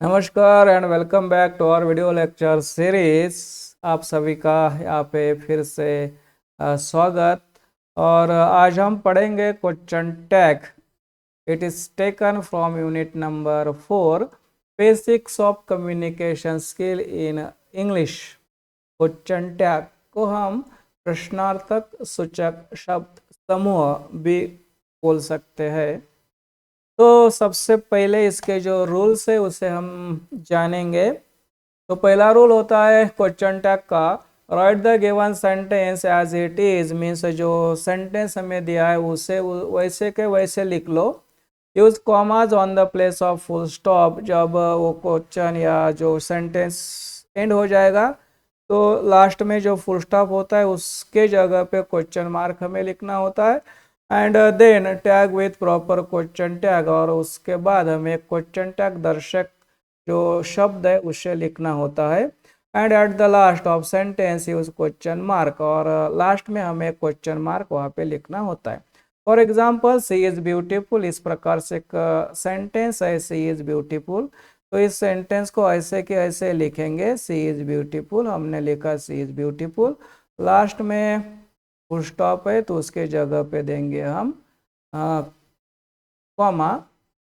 नमस्कार and welcome back to our video lecture series. आप सभी का यहाँ पे फिर से स्वागत। और आज हम पढ़ेंगे question tag. It is taken from unit number 4, basics of communication skill in English. Question tag को हम प्रश्नार्थक सूचक शब्द समूह भी बोल सकते हैं। तो सबसे पहले इसके जो रूल्स है उसे हम जानेंगे। तो पहला रूल होता है क्वेश्चन टैग का, write the given sentence as it is. Means जो सेंटेंस हमें दिया है उसे वैसे के वैसे लिख लो। Use commas on the place of full stop. जब वो क्वेश्चन या जो सेंटेंस एंड हो जाएगा तो लास्ट में जो फुल स्टॉप होता है उसके जगह पे क्वेश्चन मार्क हमें लिखना होता है। And then tag with proper question tag, और उसके बाद हमें क्वेश्चन टैग दर्शक जो शब्द है उसे लिखना होता है। And at the last of sentence use question mark, और लास्ट में हमें क्वेश्चन मार्क वहाँ पे लिखना होता है। For example, she is beautiful. इस प्रकार से एक सेंटेंस है, सी इज ब्यूटीफुल। तो इस सेंटेंस को ऐसे के ऐसे लिखेंगे, सी इज ब्यूटीफुल। हमने लिखा सी इज ब्यूटीफुल, लास्ट में फुल स्टॉप है तो उसके जगह पे देंगे हम कॉमा,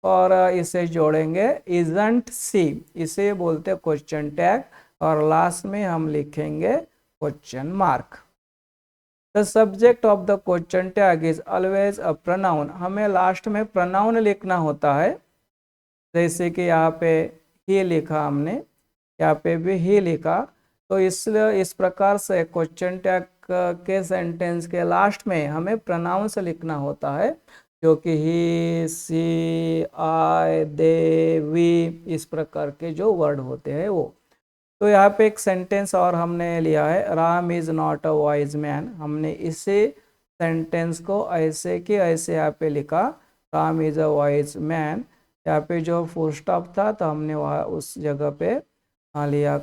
और इसे जोड़ेंगे इजंट सी। इसे बोलते हैं क्वेश्चन टैग, और लास्ट में हम लिखेंगे question mark. The subject of the question tag is always a pronoun. हमें लास्ट में प्रोनाउन लिखना होता है। जैसे कि यहाँ पे ही लिखा हमने, यहाँ पे भी ही लिखा। तो इस प्रकार से क्वेश्चन टैग के सेंटेंस के लास्ट में हमें प्रोनाउन से लिखना होता है, जो कि ही, सी, आई, दे, वी, इस प्रकार के जो वर्ड होते हैं वो। तो यहाँ पे एक सेंटेंस और हमने लिया है, Ram is not a wise man. हमने इसे सेंटेंस को ऐसे कि ऐसे यहाँ पे लिखा, Ram is a wise man. यहाँ पे जो फुल स्टॉप था तो हमने वहाँ उस जगह पे लिया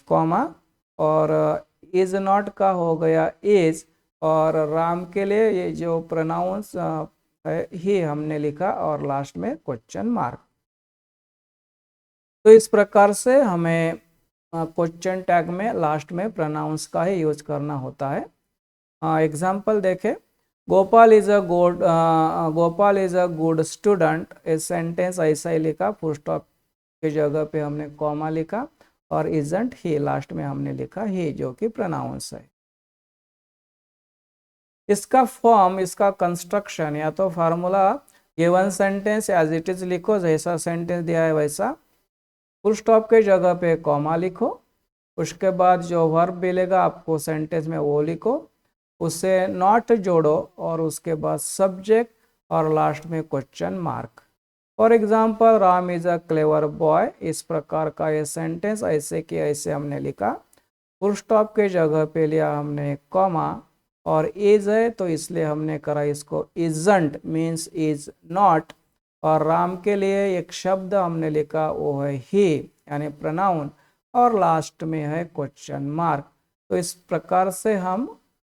कॉमा, और इज नॉट का हो गया इज, और राम के लिए ये जो प्रोनाउंस है ही हमने लिखा, और लास्ट में क्वेश्चन मार्क। तो इस प्रकार से हमें क्वेश्चन टैग में लास्ट में प्रोनाउंस का ही यूज करना होता है। एग्जाम्पल देखें, Gopal is a good student. इस सेंटेंस ऐसा ही लिखा, फुल स्टॉप की जगह पे हमने कॉमा लिखा, और इजंट ही लास्ट में हमने लिखा ही, जो कि प्रोनाउंस है। इसका फॉर्म, इसका कंस्ट्रक्शन या तो formula, given sentence as it is लिखो, जैसा सेंटेंस दिया है वैसा। फुल स्टॉप के जगह पे कॉमा लिखो, उसके बाद जो वर्ब मिलेगा आपको सेंटेंस में वो लिखो, उसे नॉट जोड़ो, और उसके बाद सब्जेक्ट, और लास्ट में question mark. For example, Ram is a clever boy. इस प्रकार का ये सेंटेंस ऐसे कि ऐसे हमने लिखा। फुल स्टॉप के जगह पे लिया हमने कॉमा, और इज है तो इसलिए हमने करा इसको इजंट, मीन्स इज नॉट। और राम के लिए एक शब्द हमने लिखा, वो है ही, यानी प्रोनाउन, और लास्ट में है क्वेश्चन मार्क। तो इस प्रकार से हम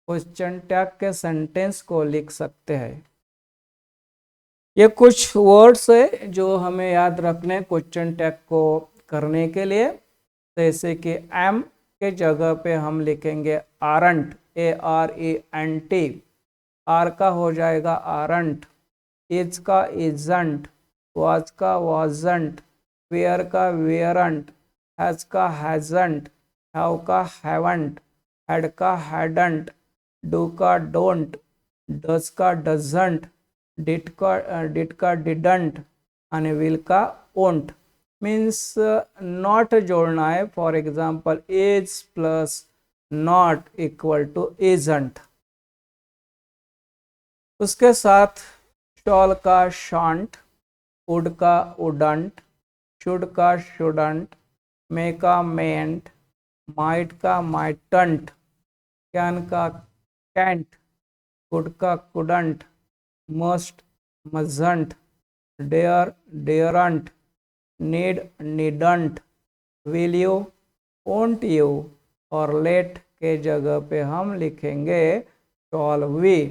क्वेश्चन टैग के सेंटेंस को लिख सकते हैं। ये कुछ वर्ड्स है जो हमें याद रखने क्वेश्चन टैग को करने के लिए। जैसे कि एम के जगह पे हम लिखेंगे आरंट, ARENT। आर का हो जाएगा आरंट, इज का इजंट, वाज का वाजंट, वेयर का वेयरंट, हैज का हैजंट, हैव का हैवंट, हैड का हैडंट, डू का डोंट, डज का डजंट, डिड का डिडंट, आणि विल का ओंट। मीन्स नॉट जोड़ना है। For example, is plus not equal to isn't. उसके साथ शॉल का शॉन्ट, वुड का वुडंट, शुड का शुडंट, मे का मेंट, माइट का माइटंट, कैन का कैंट, कुड का couldn't, must mustn't, dare daren't, need needn't, will you won't you, और लेट के जगह पे हम लिखेंगे शॉल वी।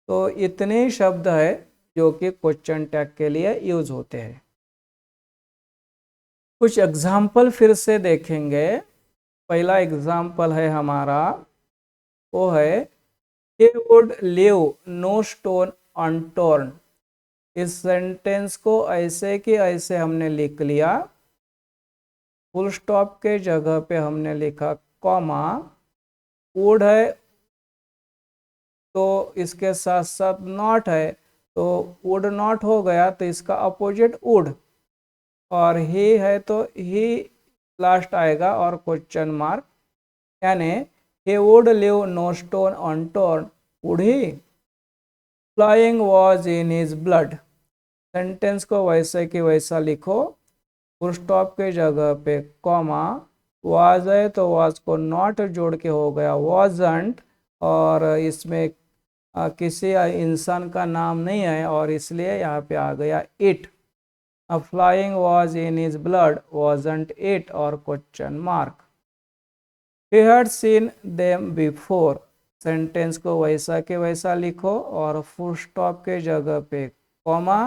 तो इतने शब्द है जो कि क्वेश्चन टैग के लिए यूज होते हैं। कुछ एग्जाम्पल फिर से देखेंगे। पहला एग्जाम्पल है हमारा, वो है he would leave no stone unturned। इस सेंटेंस को ऐसे कि ऐसे हमने लिख लिया, फुल स्टॉप के जगह पे हमने लिखा कॉमा, वुड है तो इसके साथ साथ नॉट है तो वुड नॉट हो गया, तो इसका अपोजिट वुड, और ही है तो ही लास्ट आएगा और क्वेश्चन मार्क, यानी he would leave no stone unturned, would he? Flying was in his blood। Sentence को वैसे कि वैसा लिखो, फुल स्टॉप के जगह पे कॉमा, वाज है तो वाज को नॉट जोड़ के हो गया wasn't, और इसमें किसी इंसान का नाम नहीं है और इसलिए यहाँ पे आ गया इट। अब flying was in his blood wasn't it और question mark. he had seen them before। Sentence को वैसा के वैसा लिखो और फुल स्टॉप के जगह पे कॉमा,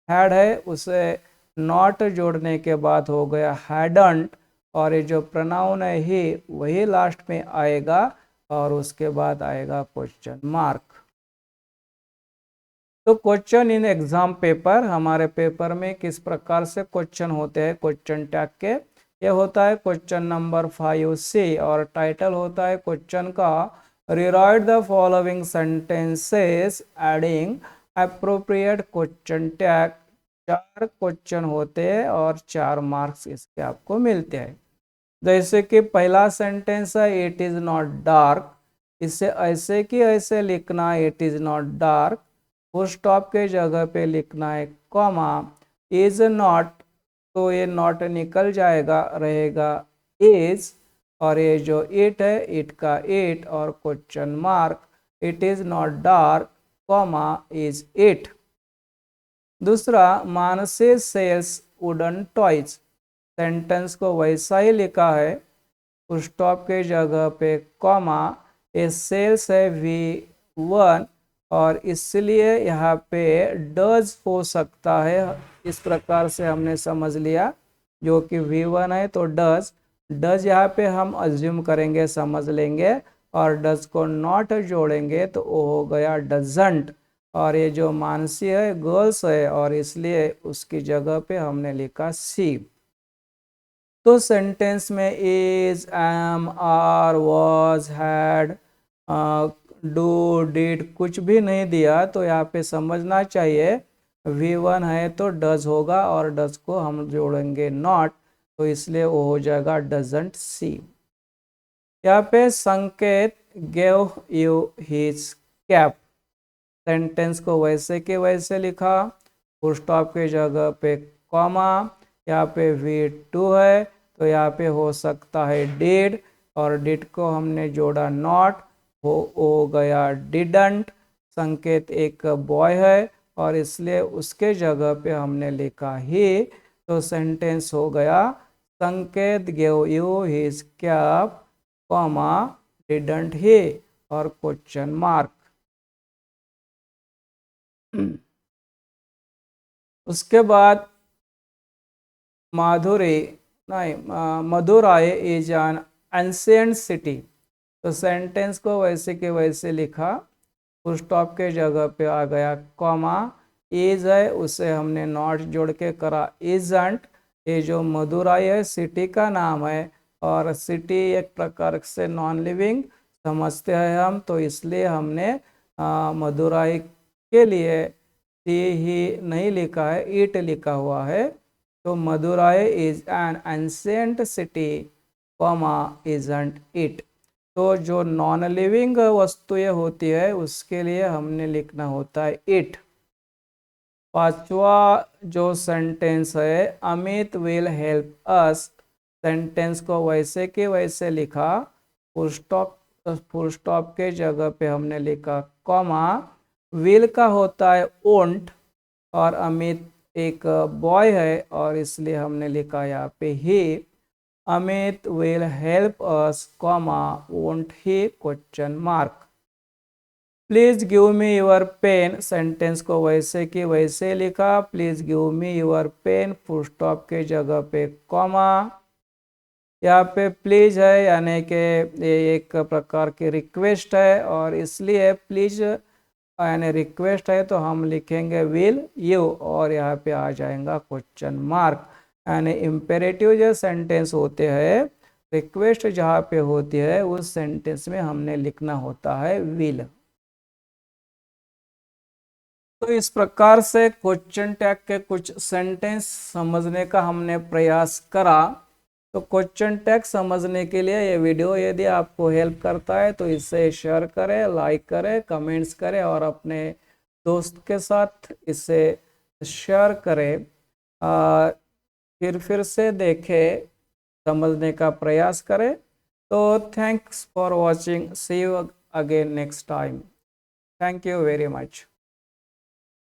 हैड है उसे नॉट जोड़ने के बाद हो गया हैडंट, और ये जो प्रोनाउन है ही वही लास्ट में आएगा और उसके बाद आएगा क्वेश्चन मार्क। तो क्वेश्चन इन एग्जाम पेपर, हमारे पेपर में किस प्रकार से क्वेश्चन होते हैं क्वेश्चन टैग के, ये होता है क्वेश्चन नंबर 5C और टाइटल होता है क्वेश्चन का rewrite the following sentences adding appropriate question tag. 4 question होते हैं और 4 मार्क्स इसके आपको मिलते हैं। जैसे कि पहला सेंटेंस है इट इज नॉट डार्क, इसे ऐसे कि ऐसे लिखना है it is not dark, full stop के जगह पे लिखना है कॉमा, इज नॉट तो ये नॉट निकल जाएगा, रहेगा इज, और ये जो इट है इट का इट और question mark, it is not dark comma is it. दूसरा, Mansi sells wooden toys. Sentence को वैसा ही लिखा है, फुल स्टॉप के जगह पे कॉमा, ए सेल्स है V1 और इसलिए यहाँ पे डज हो सकता है, इस प्रकार से हमने समझ लिया, जो कि V1 है तो डज, डज यहाँ पे हम अज्यूम करेंगे, समझ लेंगे, और डज को नॉट जोड़ेंगे तो वो हो गया डजंट, और ये जो मानसी है गर्ल्स है और इसलिए उसकी जगह पे हमने लिखा सी। तो सेंटेंस में is, am, are, was, had, do, did कुछ भी नहीं दिया, तो यहाँ पे समझना चाहिए V1 है तो डज होगा और डज को हम जोड़ेंगे नॉट, तो इसलिए वो हो जाएगा डजंट सी। यहाँ पे संकेत gave you his cap. Sentence को वैसे के वैसे लिखा, फुल स्टॉप के जगह पे कॉमा, यहाँ पे V2 है तो यहाँ पे हो सकता है डिड, और डिड को हमने जोड़ा नॉट, हो गया डिडंट। संकेत एक बॉय है और इसलिए उसके जगह पे हमने लिखा ही, तो सेंटेंस हो गया संकेत gave you his cap comma didn't he और क्वेश्चन मार्क। उसके बाद माधुरी नहीं Madurai is an ancient city. तो सेंटेंस को वैसे के वैसे लिखा, फुल स्टॉप के जगह पे आ गया कॉमा, इज है उसे हमने नॉट जोड़ के करा इजंट। ये जो मदुराई है सिटी का नाम है और सिटी एक प्रकार से नॉन लिविंग समझते हैं हम, तो इसलिए हमने मदुराई के लिए सी ही नहीं लिखा है, इट लिखा हुआ है। तो Madurai is an ancient city comma isn't it. तो जो नॉन लिविंग वस्तुएं होती है उसके लिए हमने लिखना होता है इट। पांचवा जो सेंटेंस है Amit will help us. Sentence को वैसे के वैसे लिखा, फुल स्टॉप के जगह पे हमने लिखा कॉमा, विल का होता है ओंट और अमित एक बॉय है और इसलिए हमने लिखा यहाँ पे ही, Amit will help us comma won't he question mark. Please give me your pen, sentence को वैसे की वैसे लिखा। Please give me your pen, full stop के जगह पे कॉमा। यहाँ पे प्लीज है यानी कि ये एक प्रकार की रिक्वेस्ट है, और इसलिए प्लीज यानी रिक्वेस्ट है तो हम लिखेंगे विल यू, और यहाँ पे आ जाएगा क्वेश्चन मार्क। यानी इम्पेरेटिव जो सेंटेंस होते हैं, रिक्वेस्ट जहाँ पे होती है उस सेंटेंस में हमने लिखना होता है विल। तो इस प्रकार से क्वेश्चन टैग के कुछ सेंटेंस समझने का हमने प्रयास करा। तो क्वेश्चन टैग समझने के लिए ये वीडियो यदि आपको हेल्प करता है तो इसे शेयर करें, लाइक करें, कमेंट्स करें और अपने दोस्त के साथ इसे शेयर करें। फिर से देखें, समझने का प्रयास करें। तो thanks for watching, see you again next time. Thank you very much.